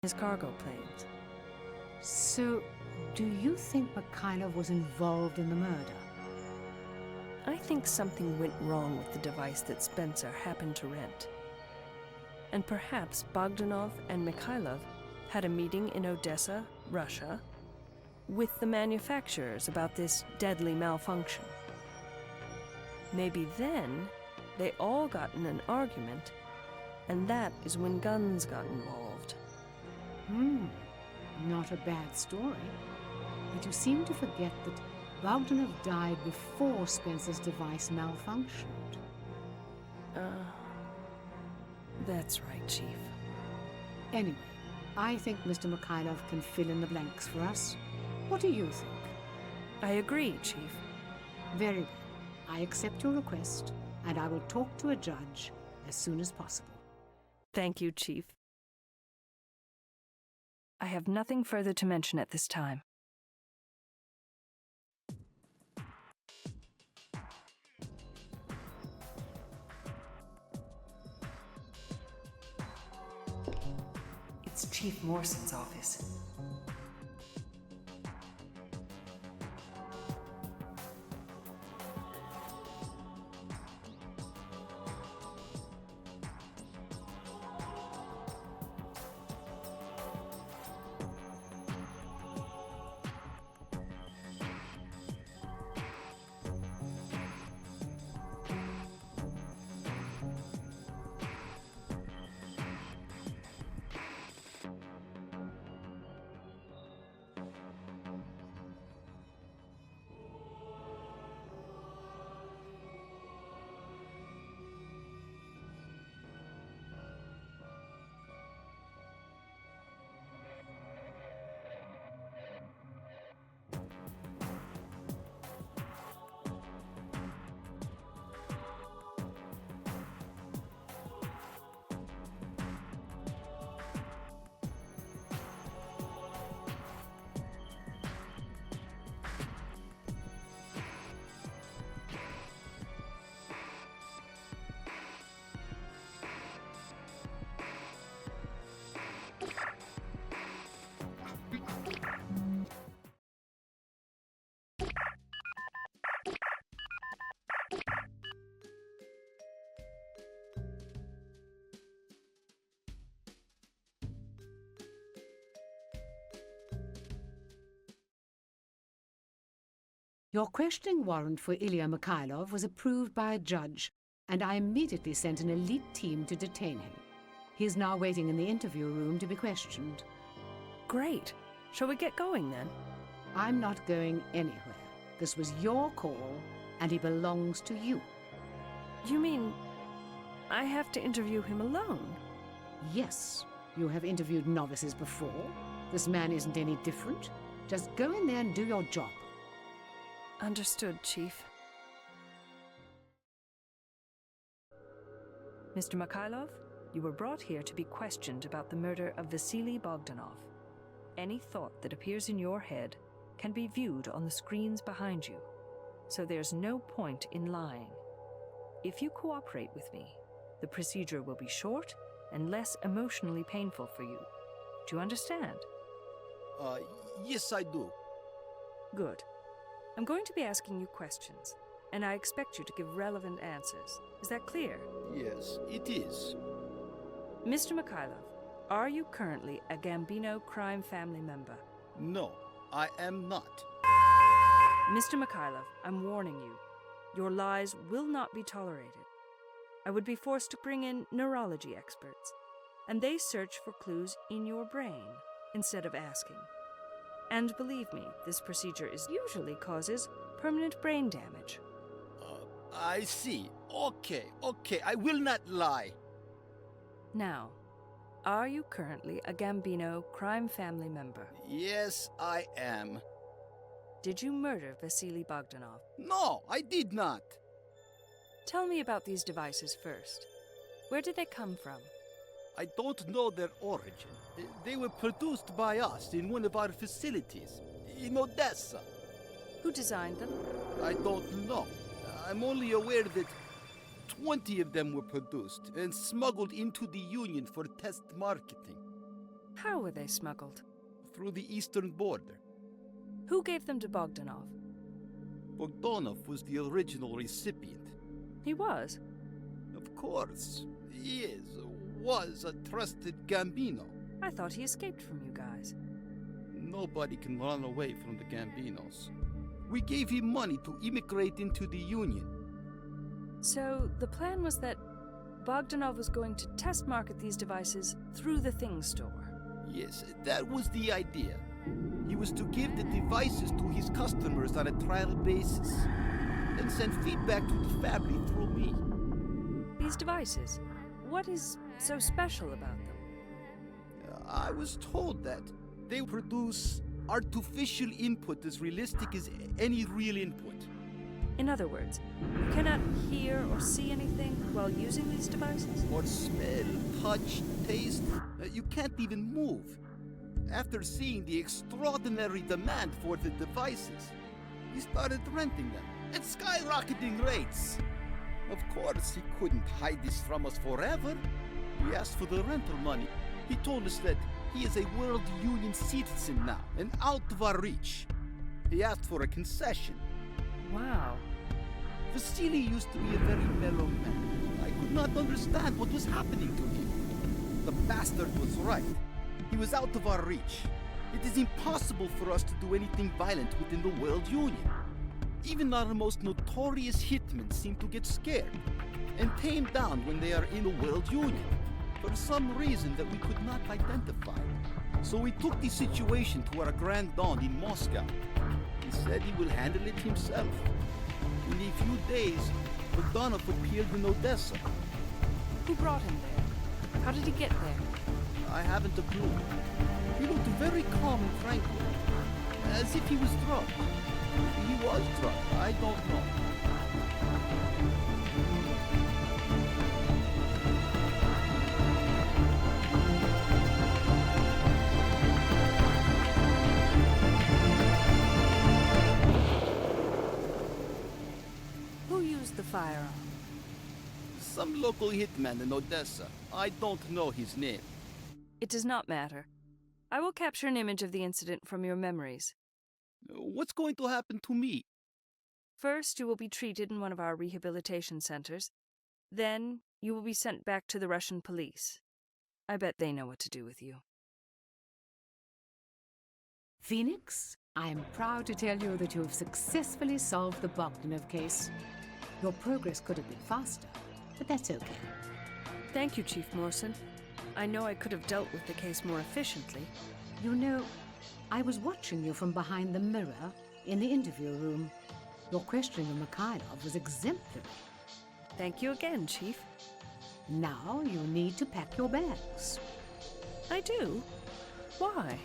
his cargo planes. So, do you think Mikhailov was involved in the murder? I think something went wrong with the device that Spencer happened to rent. And perhaps Bogdanov and Mikhailov had a meeting in Odessa, Russia, with the manufacturers about this deadly malfunction. Maybe then they all got in an argument, and that is when guns got involved. Not a bad story. But you seem to forget that Bogdanov died before Spencer's device malfunctioned. That's right, Chief. Anyway, I think Mr. Mikhailov can fill in the blanks for us. What do you think? I agree, Chief. Very well. I accept your request, and I will talk to a judge as soon as possible. Thank you, Chief. I have nothing further to mention at this time. It's Chief Morson's office. Your questioning warrant for Ilya Mikhailov was approved by a judge, and I immediately sent an elite team to detain him. He is now waiting in the interview room to be questioned. Great. Shall we get going then? I'm not going anywhere. This was your call, and he belongs to you. You mean I have to interview him alone? Yes, you have interviewed novices before. This man isn't any different. Just go in there and do your job. Understood, Chief. Mr. Mikhailov, you were brought here to be questioned about the murder of Vasily Bogdanov. Any thought that appears in your head can be viewed on the screens behind you, so there's no point in lying. If you cooperate with me, the procedure will be short and less emotionally painful for you. Do you understand? Yes, I do. Good. I'm going to be asking you questions, and I expect you to give relevant answers. Is that clear? Yes, it is. Mr. Mikhailov, are you currently a Gambino crime family member? No, I am not. Mr. Mikhailov, I'm warning you. Your lies will not be tolerated. I would be forced to bring in neurology experts, and they search for clues in your brain instead of asking. And believe me, this procedure usually causes permanent brain damage. I see. Okay, I will not lie. Now, are you currently a Gambino crime family member? Yes, I am. Did you murder Vasily Bogdanov? No, I did not. Tell me about these devices first. Where did they come from? I don't know their origin. They were produced by us in one of our facilities, in Odessa. Who designed them? I don't know. I'm only aware that 20 of them were produced and smuggled into the Union for test marketing. How were they smuggled? Through the eastern border. Who gave them to Bogdanov? Bogdanov was the original recipient. He was. Of course, he was a trusted Gambino. I thought he escaped from you guys. Nobody can run away from the Gambinos. We gave him money to immigrate into the Union. So the plan was that Bogdanov was going to test market these devices through the Thing store. Yes, that was the idea. He was to give the devices to his customers on a trial basis, then send feedback to the family through me. These devices, what is so special about them? I was told that they produce artificial input as realistic as any real input. In other words, you cannot hear or see anything while using these devices? Or smell, touch, taste. You can't even move. After seeing the extraordinary demand for the devices, he started renting them at skyrocketing rates. Of course, he couldn't hide this from us forever. We asked for the rental money. He told us that he is a World Union citizen now and out of our reach. He asked for a concession. Wow. Vasily used to be a very mellow man. I could not understand what was happening to him. The bastard was right. He was out of our reach. It is impossible for us to do anything violent within the World Union. Even our most notorious hitmen seem to get scared and tame down when they are in the World Union for some reason that we could not identify. So we took the situation to our Grand Don in Moscow. He said he will handle it himself. In a few days, Bogdanov appeared in Odessa. Who brought him there? How did he get there? I haven't a clue. He looked very calm and tranquil, as if he was drunk. He was drunk, I don't know. Who used the firearm? Some local hitman in Odessa. I don't know his name. It does not matter. I will capture an image of the incident from your memories. What's going to happen to me? First, you will be treated in one of our rehabilitation centers. Then, you will be sent back to the Russian police. I bet they know what to do with you. Phoenix, I am proud to tell you that you have successfully solved the Bogdanov case. Your progress could have been faster, but that's okay. Thank you, Chief Morrison. I know I could have dealt with the case more efficiently. You know, I was watching you from behind the mirror in the interview room. Your questioning of Mikhailov was exemplary. Thank you again, Chief. Now you need to pack your bags. I do? Why?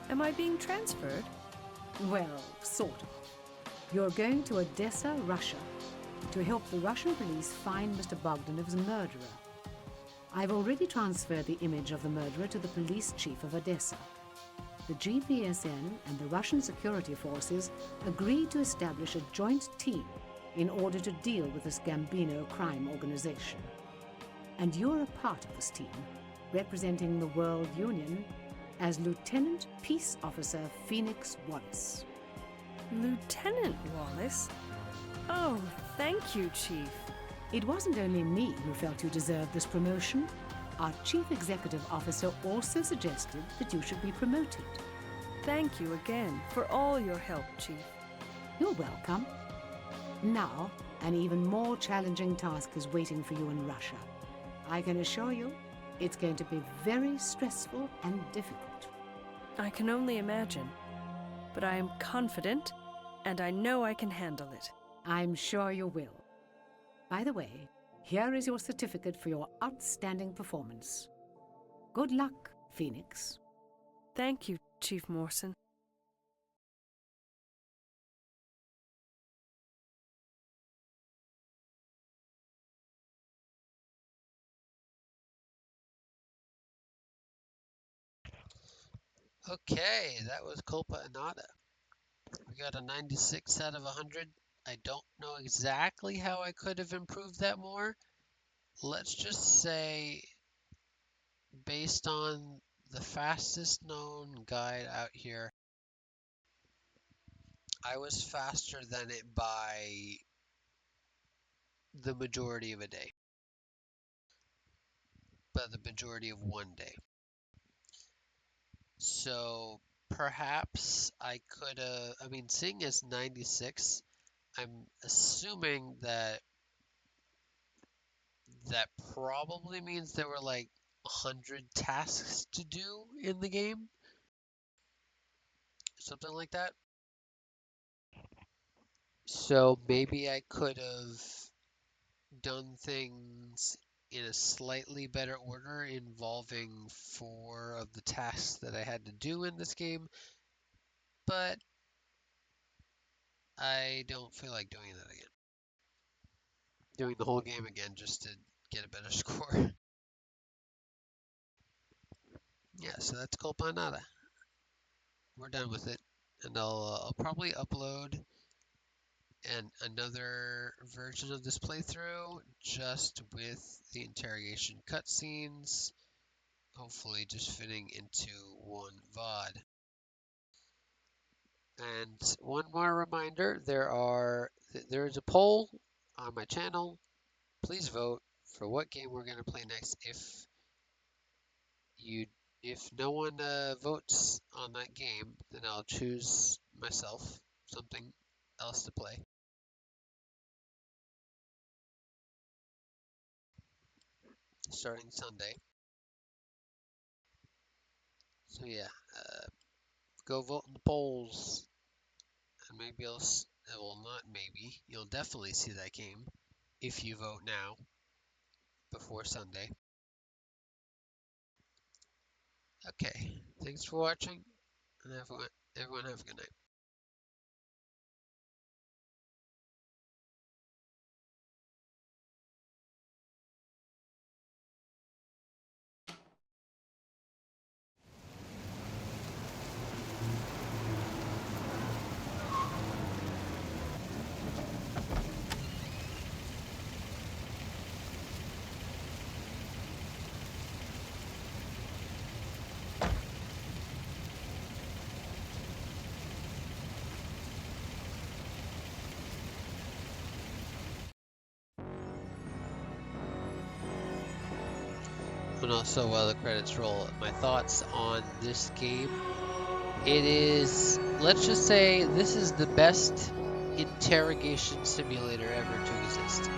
Am I being transferred? Well, sort of. You're going to Odessa, Russia, to help the Russian police find Mr. Bogdanov's murderer. I've already transferred the image of the murderer to the police chief of Odessa. The GPSN and the Russian security forces agreed to establish a joint team in order to deal with this Gambino crime organization. And you're a part of this team, representing the World Union as Lieutenant Peace Officer Phoenix Wallace. Lieutenant Wallace? Oh, thank you, Chief. It wasn't only me who felt you deserved this promotion. Our Chief Executive Officer also suggested that you should be promoted. Thank you again for all your help, Chief. You're welcome. Now, an even more challenging task is waiting for you in Russia. I can assure you, it's going to be very stressful and difficult. I can only imagine, but I am confident, and I know I can handle it. I'm sure you will. By the way, here is your certificate for your outstanding performance. Good luck, Phoenix. Thank you, Chief Morrison. Okay, that was Culpa Innata. We got a 96 out of 100. I don't know exactly how I could have improved that more. Let's just say, based on the fastest known guide out here. I was faster than it by the majority of a day, by the majority of one day. So perhaps I could have, I mean, seeing as 96, I'm assuming that that probably means there were like 100 tasks to do in the game, something like that. So maybe I could have done things in a slightly better order involving 4 of the tasks that I had to do in this game, but I don't feel like doing that again. Doing the whole game again just to get a better score. Yeah, so that's Culpa Innata. We're done with it, and I'll probably upload another version of this playthrough just with the interrogation cutscenes, hopefully just fitting into one VOD. And one more reminder, there is a poll on my channel. Please vote for what game we're going to play next. If no one votes on that game, then I'll choose myself something else to play. Starting Sunday. So yeah, go vote in the polls, and maybe well, not maybe, you'll definitely see that game if you vote now before Sunday. Okay, thanks for watching, and everyone have a good night. And also, while the credits roll, my thoughts on this game. It is, let's just say, this is the best interrogation simulator ever to exist.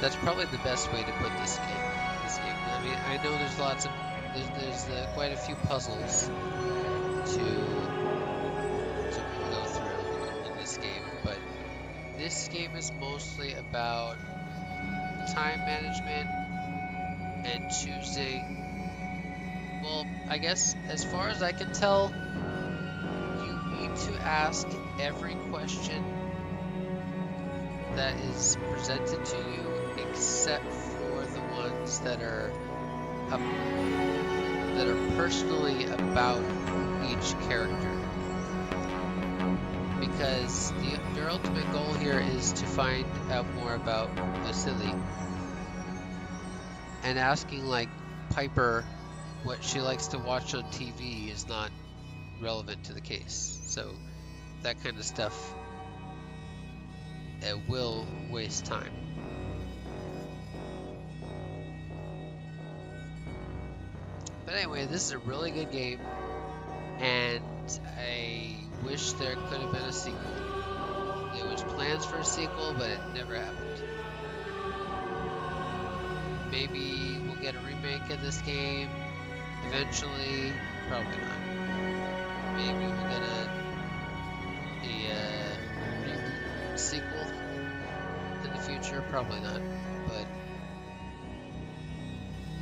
That's probably the best way to put this game. I mean, I know there's lots of, there's quite a few puzzles to go through in this game, but this game is mostly about time management and choosing. Well, I guess as far as I can tell, you need to ask every question that is presented to you, except for the ones that are personally about each character. Because your ultimate goal here is to find out more about Vasily, and asking like Piper what she likes to watch on TV is not relevant to the case. So that kind of stuff will waste time. But anyway, this is a really good game, and I wish there could have been a sequel. There was plans for a sequel, but it never happened. Maybe we'll get a remake of this game eventually. Probably not. Maybe we'll get a reboot sequel in the future. Probably not. But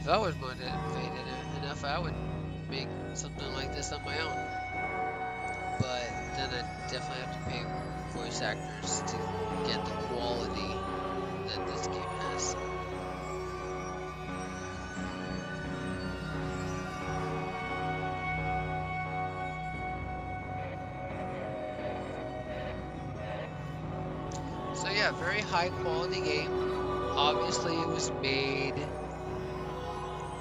if I was motivated enough, I would make something like this on my own. But then I definitely have to pay voice actors to get the quality that this game has. So yeah, very high quality game. Obviously it was made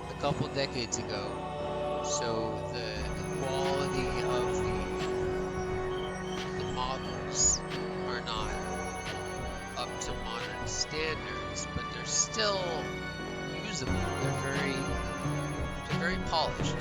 a couple decades ago, So the quality of the models are not up to modern standards, but they're still usable. They're very polished.